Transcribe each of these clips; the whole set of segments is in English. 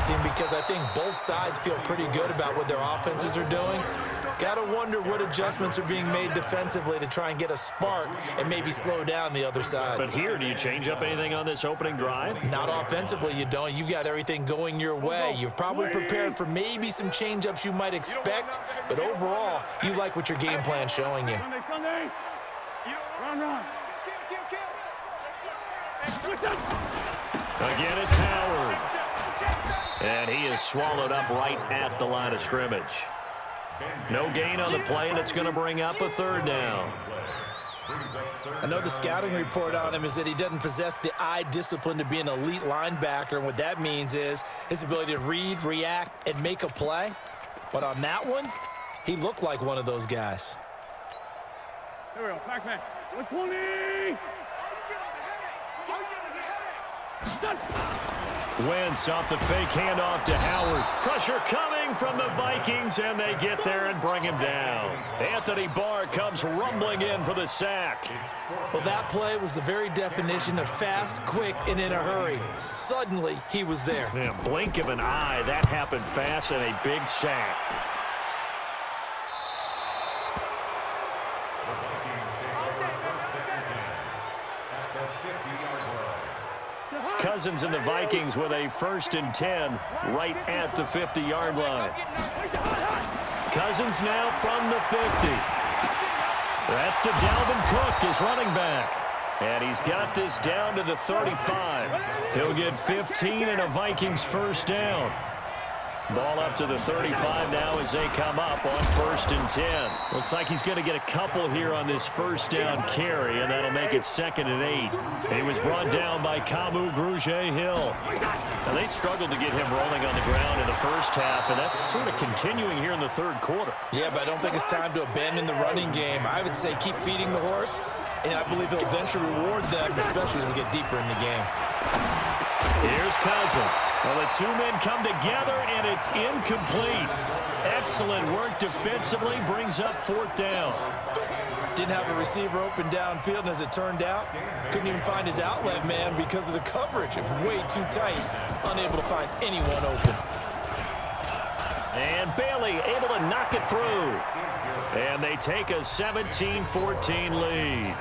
interesting because I think both sides feel pretty good about what their offenses are doing. Got to wonder what adjustments are being made defensively to try and get a spark and maybe slow down the other side. But here, do you change up anything on this opening drive? Not offensively, you don't. You've got everything going your way. You've probably prepared for maybe some change-ups you might expect, but overall, you like what your game plan's showing you. Again, it's Howard. And he is swallowed up right at the line of scrimmage. No gain on the play, and it's going to bring up a third down. I know the scouting report on him is that he doesn't possess the eye discipline to be an elite linebacker, and what that means is his ability to read, react, and make a play. But on that one, he looked like one of those guys. Here we go, back. 120! Wentz off the fake handoff to Howard. Pressure coming from the Vikings, and they get there and bring him down. Anthony Barr comes rumbling in for the sack. Well, that play was the very definition of fast, quick, and in a hurry. Suddenly, he was there. Yeah, blink of an eye, that happened fast, and a big sack. Cousins and the Vikings with a 1st and 10 right at the 50-yard line. Cousins now from the 50. That's to Dalvin Cook, his running back. And he's got this down to the 35. He'll get 15 and a Vikings 1st down. Ball up to the 35 now as they come up on 1st and 10. Looks like he's going to get a couple here on this 1st down carry, and that'll make it 2nd and 8. He was brought down by Kamu Grugier-Hill. Now, they struggled to get him rolling on the ground in the first half, and that's sort of continuing here in the 3rd quarter. Yeah, but I don't think it's time to abandon the running game. I would say keep feeding the horse, and I believe he'll eventually reward them, especially as we get deeper in the game. Here's Cousins. Well, the two men come together, and it's incomplete. Excellent work defensively, brings up 4th down. Didn't have a receiver open downfield, and as it turned out, couldn't even find his outlet man because of the coverage. It was way too tight, unable to find anyone open. And Bailey able to knock it through. And they take a 17-14 lead.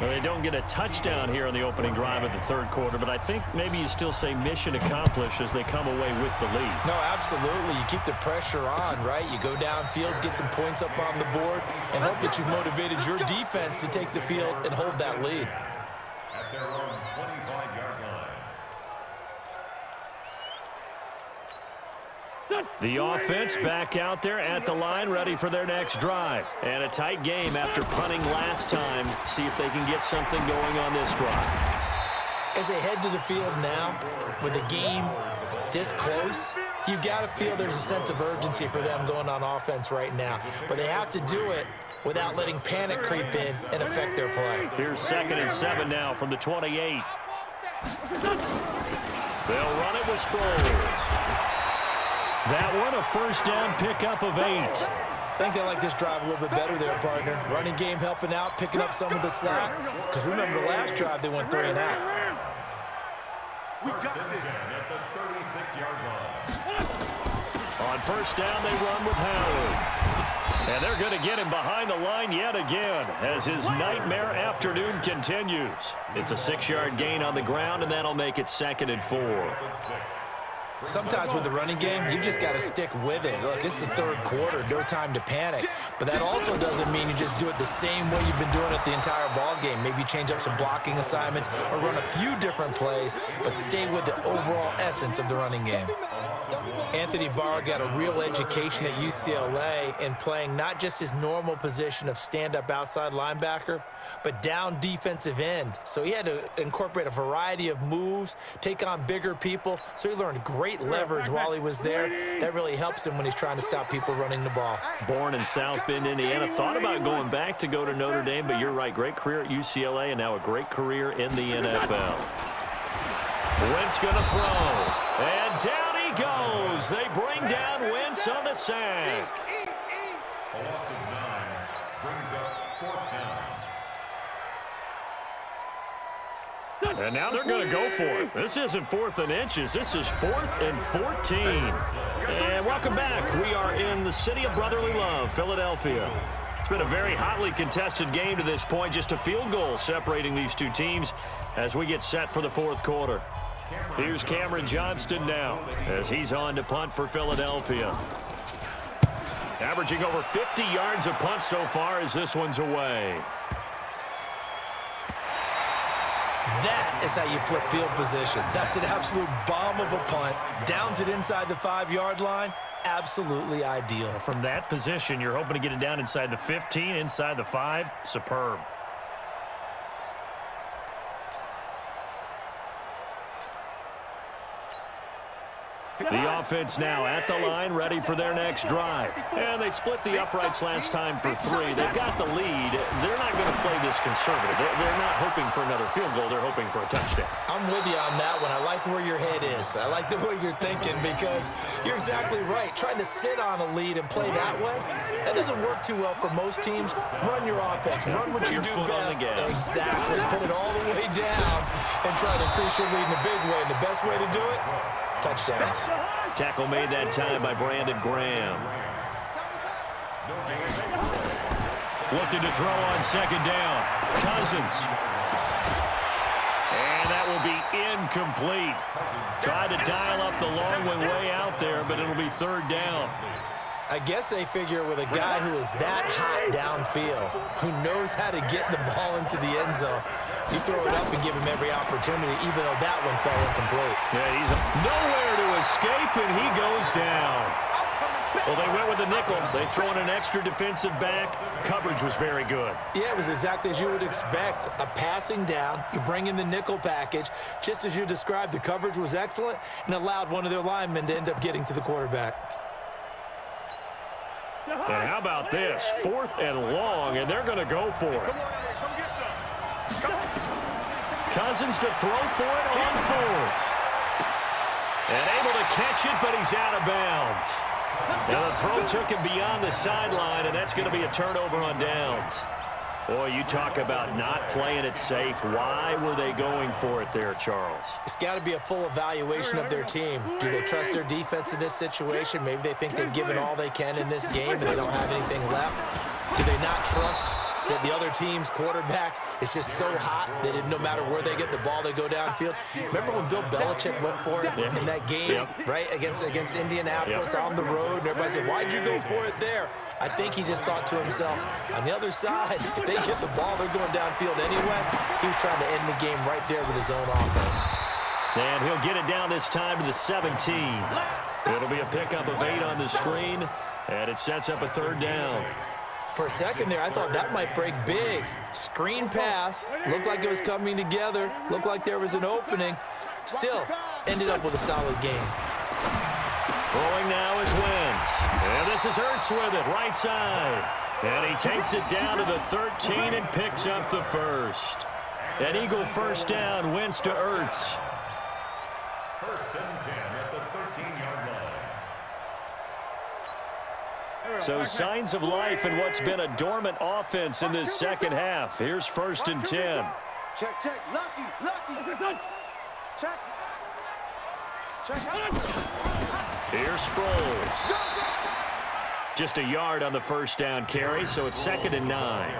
Well, they don't get a touchdown here on the opening drive of the 3rd quarter, but I think maybe you still say mission accomplished as they come away with the lead. No, absolutely. You keep the pressure on, right? You go downfield, get some points up on the board, and hope that you've motivated your defense to take the field and hold that lead. At their own 25-yard line. The offense back out there at the line, ready for their next drive. And a tight game after punting last time. See if they can get something going on this drive. As they head to the field now, with the game this close, you've got to feel there's a sense of urgency for them going on offense right now. But they have to do it without letting panic creep in and affect their play. Here's 2nd and 7 now from the 28. They'll run it with Sproles. That one, a 1st down pickup of 8. I think they like this drive a little bit better there, partner. Running game helping out, picking up some of the slack. Because remember the last drive, they went 3 and out. We got this at the 36-yard line. On 1st down, they run with Howard. And they're going to get him behind the line yet again as his nightmare afternoon continues. It's a 6-yard gain on the ground, and that'll make it 2nd and 4. Sometimes with the running game, you've just got to stick with it. Look, it's the 3rd quarter, no time to panic. But that also doesn't mean you just do it the same way you've been doing it the entire ball game. Maybe change up some blocking assignments or run a few different plays, but stay with the overall essence of the running game. Anthony Barr got a real education at UCLA in playing not just his normal position of stand-up outside linebacker, but down defensive end. So he had to incorporate a variety of moves, take on bigger people, so he learned great leverage while he was there. That really helps him when he's trying to stop people running the ball. Born in South Bend, Indiana. Thought about going back to go to Notre Dame, but you're right. Great career at UCLA and now a great career in the NFL. Wentz going to throw. And down he goes. They bring down Wentz on the sack. A loss of 9 brings up 4th down. And now they're going to go for it. This isn't 4th and inches. This is 4th and 14. And welcome back. We are in the city of brotherly love, Philadelphia. It's been a very hotly contested game to this point. Just a field goal separating these two teams as we get set for the 4th quarter. Here's Cameron Johnston now as he's on to punt for Philadelphia. Averaging over 50 yards a punt so far as this one's away. That is how you flip field position. That's an absolute bomb of a punt. Downs it inside the 5-yard line. Absolutely ideal. From that position, you're hoping to get it down inside the 15, inside the 5. Superb. The offense now at the line, ready for their next drive. And they split the uprights last time for 3. They've got the lead. They're not going to play this conservative. They're not hoping for another field goal. They're hoping for a touchdown. I'm with you on that one. I like where your head is. I like the way you're thinking because you're exactly right. Trying to sit on a lead and play that way, that doesn't work too well for most teams. Run your offense. Run what you do best. Exactly. Put it all the way down and try to increase your lead in a big way. And the best way to do it, touchdowns. Tackle made that time by Brandon Graham. Looking to throw on 2nd down. Cousins. And that will be incomplete. Tried to dial up the long one way out there, but it'll be 3rd down. I guess they figure with a guy who is that hot downfield, who knows how to get the ball into the end zone, you throw it up and give him every opportunity, even though that one fell incomplete. Yeah, he's nowhere to escape, and he goes down. Well, they went with the nickel. They throw in an extra defensive back. Coverage was very good. Yeah, it was exactly as you would expect. A passing down. You bring in the nickel package. Just as you described, the coverage was excellent and allowed one of their linemen to end up getting to the quarterback. And how about this? 4th and long, and they're going to go for it. Cousins to throw for it on 4th. And able to catch it, but he's out of bounds. Now the throw took him beyond the sideline, and that's going to be a turnover on downs. Boy, you talk about not playing it safe. Why were they going for it there, Charles? It's got to be a full evaluation of their team. Do they trust their defense in this situation? Maybe they think they've given all they can in this game and they don't have anything left. Do they not trust that the other team's quarterback is just so hot that no matter where they get the ball, they go downfield? Remember when Bill Belichick went for it in that game, right, against Indianapolis on the road? And everybody said, why'd you go for it there? I think he just thought to himself, on the other side, if they get the ball, they're going downfield anyway. He was trying to end the game right there with his own offense. And he'll get it down this time to the 17. It'll be a pickup of 8 on the screen, and it sets up a 3rd down. For a second there, I thought that might break big. Screen pass, looked like it was coming together, looked like there was an opening. Still, ended up with a solid game. Throwing now is Wentz. And this is Ertz with it, right side. And he takes it down to the 13 and picks up the 1st. An Eagle 1st down, Wentz to Ertz. 1st and 10 at the 13-yard line. So signs of life in what's been a dormant offense in this 2nd half. Here's 1st and 10. Check, check. Lucky. Check. Here's Sproles. Just a yard on the 1st down carry, so it's 2nd and 9.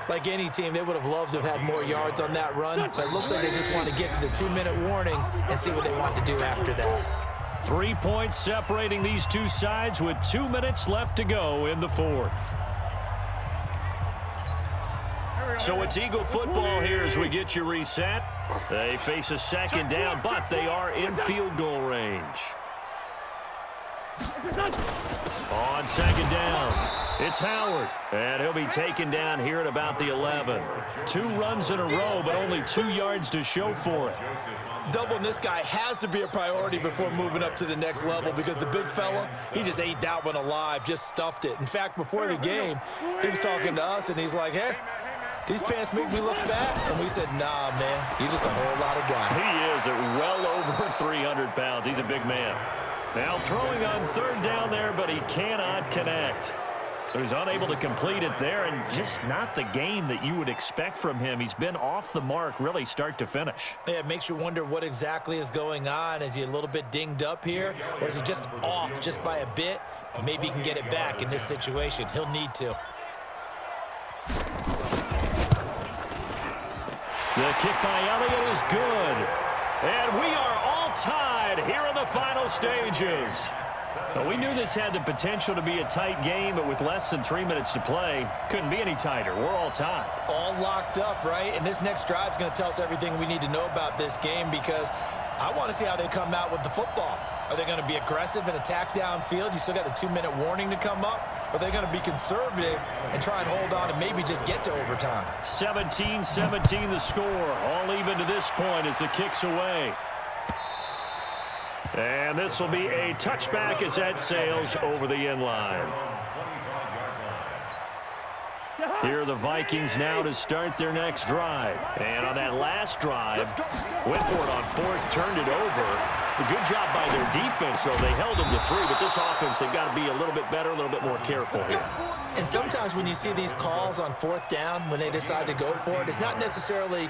Like any team, they would have loved to have had more yards on that run, but it looks like they just want to get to the 2-minute warning and see what they want to do after that. 3 points separating these two sides with 2 minutes left to go in the 4th. So it's Eagle football here as we get you reset. They face a 2nd down, but they are in field goal range. On 2nd down, it's Howard, and he'll be taken down here at about the 11. 2 runs in a row, but only 2 yards to show for it. Doubling this guy has to be a priority before moving up to the next level because the big fella, he just ate that one alive, just stuffed it. In fact, before the game, he was talking to us, and he's like, hey, these pants make me look fat. And we said, nah, man, you're just a whole lot of guy. He is at well over 300 pounds. He's a big man. Now throwing on 3rd down there, but he cannot connect. So he's unable to complete it there, and just not the game that you would expect from him. He's been off the mark really start to finish. Yeah, it makes you wonder what exactly is going on. Is he a little bit dinged up here, or is he just off just by a bit? Maybe he can get it back in this situation. He'll need to. The kick by Elliott is good. And we are all tied here in the final stages. Well, we knew this had the potential to be a tight game, but with less than 3 minutes to play, couldn't be any tighter. We're all tied. All locked up, right? And this next drive is going to tell us everything we need to know about this game, because I want to see how they come out with the football. Are they going to be aggressive and attack downfield? You still got the 2-minute warning to come up? Or are they going to be conservative and try and hold on and maybe just get to overtime? 17-17 the score. All even to this point as the kick's away. And this will be a touchback as that sails over the end line. Here are the Vikings now to start their next drive. And on that last drive, went for it on fourth, turned it over. A good job by their defense, though. They held them to 3, but this offense, they've got to be a little bit better, a little bit more careful here. And sometimes when you see these calls on fourth down, when they decide to go for it, it's not necessarily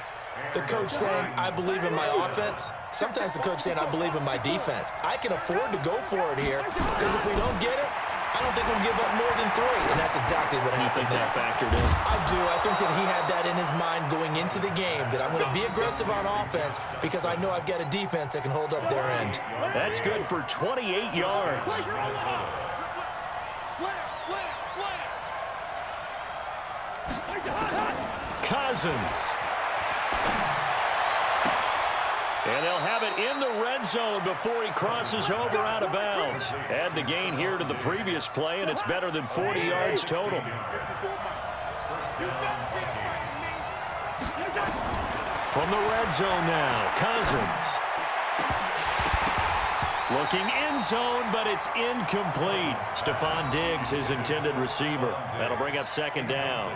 the coach saying, I believe in my offense. Sometimes the coach saying, I believe in my defense. I can afford to go for it here, because if we don't get it, I don't think we'll give up more than 3, and that's exactly what happened. You think that factored in? I do. I think that he had that in his mind going into the game, that I'm going to be aggressive on offense because I know I've got a defense that can hold up their end. That's good for 28 yards. Cousins. And they'll have it in the red zone before he crosses over out of bounds. Add the gain here to the previous play, and it's better than 40 yards total. From the red zone now, Cousins. Looking end zone, but it's incomplete. Stephon Diggs, his intended receiver. That'll bring up second down.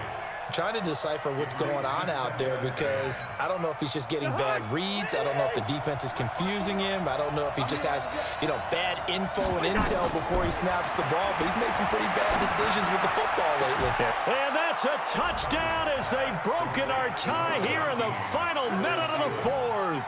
Trying to decipher what's going on out there, because I don't know if he's just getting bad reads. I don't know if the defense is confusing him. I don't know if he just has, bad info and intel before he snaps the ball, but he's made some pretty bad decisions with the football lately. And that's a touchdown as they've broken our tie here in the final minute of the fourth.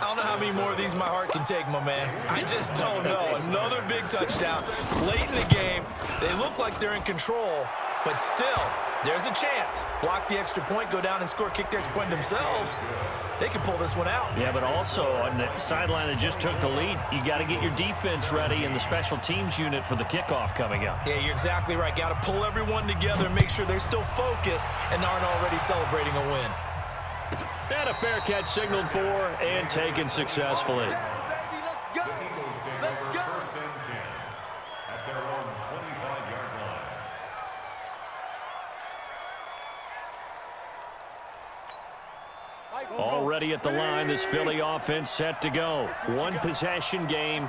I don't know how many more of these my heart can take, my man. I just don't know. Another big touchdown late in the game. They look like they're in control, but still, there's a chance. Block the extra point, go down and score, kick the extra point themselves. They can pull this one out. Yeah, but also on the sideline that just took the lead, you got to get your defense ready in the special teams unit for the kickoff coming up. Yeah, you're exactly right. Got to pull everyone together and make sure they're still focused and aren't already celebrating a win. And a fair catch signaled for and taken successfully. Already at the line, this Philly offense set to go. One possession game.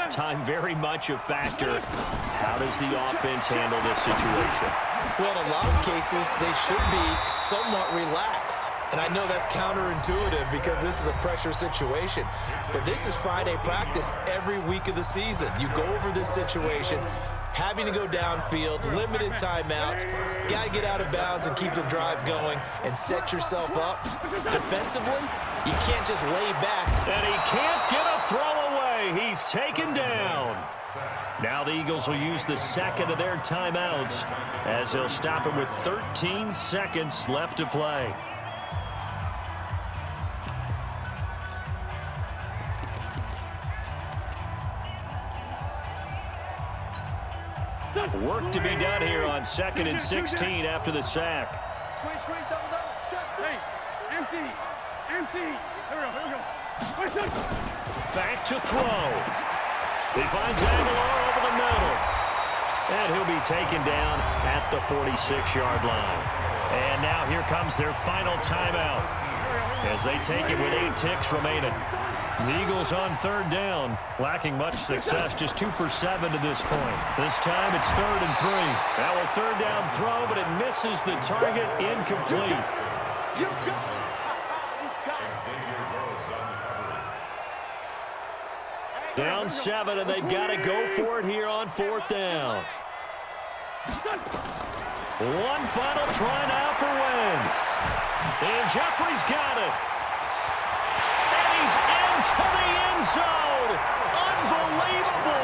Time very much a factor. How does the offense handle this situation? Well, in a lot of cases, they should be somewhat relaxed. And I know that's counterintuitive because this is a pressure situation. But this is Friday practice every week of the season. You go over this situation, having to go downfield, limited timeouts, got to get out of bounds and keep the drive going and set yourself up. Defensively, you can't just lay back. And he can't get a throw away. He's taken down. Now the Eagles will use the second of their timeouts as they'll stop it with 13 seconds left to play. Work to be done here on 2nd and 16 after the sack. Squeeze, double. Check. Empty. Here we go. Back to throw. He finds Aguilar over the middle. And he'll be taken down at the 46-yard line. And now here comes their final timeout as they take it with 8 ticks remaining. The Eagles on third down, lacking much success, just 2 for 7 to this point. This time it's 3rd and 3. Now a third down throw, but it misses the target, incomplete. Down 7, and they've got to go for it here on 4th down. One final try now for Wentz. And Jeffrey's got it. And he's into the end zone. Unbelievable.